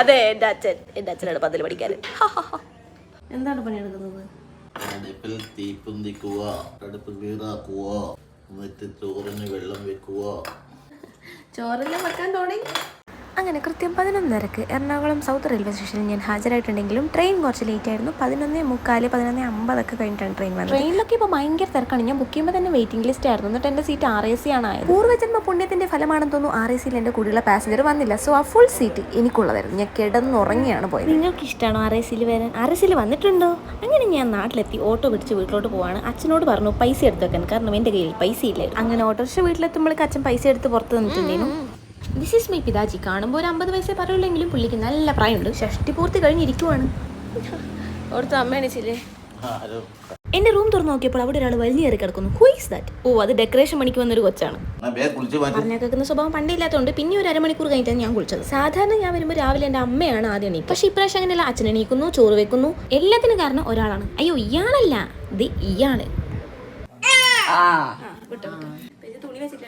അതെ എന്റെ അച്ഛനാണ് പന്തല് പഠിക്കാൻ. എന്താണ് പണിയെടുക്കുന്നത്? അടുപ്പിൽ തീപ്പൊന്തിക്കുക, അടുപ്പ് വീറാക്കുക, എന്നിട്ട് ചോറിന് വെള്ളം വെക്കുക. ചോറെല്ലാം വെക്കാൻ തുടങ്ങി. അങ്ങനെ കൃത്യം 11:30 എറണാകുളം സൗത്ത് റെയിൽവേ സ്റ്റേഷനിൽ ഞാൻ ഹാജരായിട്ടുണ്ടെങ്കിലും ട്രെയിൻ കുറച്ച് ലേറ്റ് ആയിരുന്നു. 11:45, 11:50 കഴിഞ്ഞിട്ടാണ് ട്രെയിൻ വന്നത്. ട്രെയിനിലൊക്കെ ഇപ്പോൾ ഭയങ്കര തിരക്കാണ്. ഞാൻ ബുക്ക് ചെയ്യുമ്പോൾ തന്നെ വെയിറ്റിംഗ് ലിസ്റ്റ് ആയിരുന്നു. എന്നിട്ട് എൻ്റെ സീറ്റ് RAC ആണ് ആയത്. പൂർവ്വജന്മ പുണ്യത്തിൻ്റെ ഫലമാണെന്ന് തോന്നുന്നു RACയിൽ എൻ്റെ കൂടെയുള്ള പാസഞ്ചർ വന്നില്ല. സോ ആ ഫുൾ സീറ്റ് എനിക്കുള്ളതായിരുന്നു. ഞാൻ കിടന്നുറങ്ങിയാണ് പോയത്. നിങ്ങൾക്ക് ഇഷ്ടമാണോ RACയിൽ വരാൻ? RACയിൽ വന്നിട്ടുണ്ടോ? അങ്ങനെ ഞാൻ നാട്ടിലെത്തി ഓട്ടോ പിടിച്ച് വീട്ടിലോട്ട് പോവാണ്. അച്ഛനോട് പറഞ്ഞു പൈസ എടുത്ത് വെക്കാൻ, കാരണം എൻ്റെ കയ്യിൽ പൈസ ഇല്ലായിരുന്നു. അങ്ങനെ ഓട്ടോറിക്ഷ വീട്ടിലെത്തുമ്പോഴേക്ക് അച്ഛൻ പൈസ എടുത്ത് പുറത്ത് നിന്നിട്ടുണ്ടായിരുന്നു. This is my pitaji. കാണുമ്പോൾ ഒരു 50 വയസ്സേ പറയുള്ളെങ്കിലും പുള്ളിക്ക് നല്ല പ്രായമുണ്ട്. ഷഷ്ടി പൂർത്തി കഴിഞ്ഞിരിക്കുവാണ്. അവിടുത്തെ അമ്മ എണീച്ചില്ലേ? എന്റെ റൂം തുറന്നു നോക്കിയപ്പോൾ അവിടെ ഒരാൾ വലിഞ്ഞു കയറി കിടക്കുന്നു. Who is that? ഓ, അത് ഡെക്കറേഷൻ പണിക്ക് വന്നൊരു കൊച്ചാണ്. പറഞ്ഞാൽ കേൾക്കുന്ന സ്വഭാവം പണ്ടേ ഇല്ലാത്തതുകൊണ്ട് പിന്നെ ഒരു അരമണിക്കൂർ കഴിഞ്ഞിട്ടാണ് ഞാൻ കുളിച്ചത്. സാധാരണ ഞാൻ വരുമ്പോൾ രാവിലെ എൻ്റെ അമ്മയാണ് ആദ്യം എണീക്കുക. പക്ഷേ ഇപ്രാവശ്യം അങ്ങനെയല്ല. അച്ഛൻ എണീക്കുന്നു, ചോറ് വെക്കുന്നു. എല്ലാത്തിനും കാരണം ഒരാളാണ്. അയ്യോ, ഇയാളല്ല, ഇത് ഇയാള്. തുണി വെച്ചിട്ട്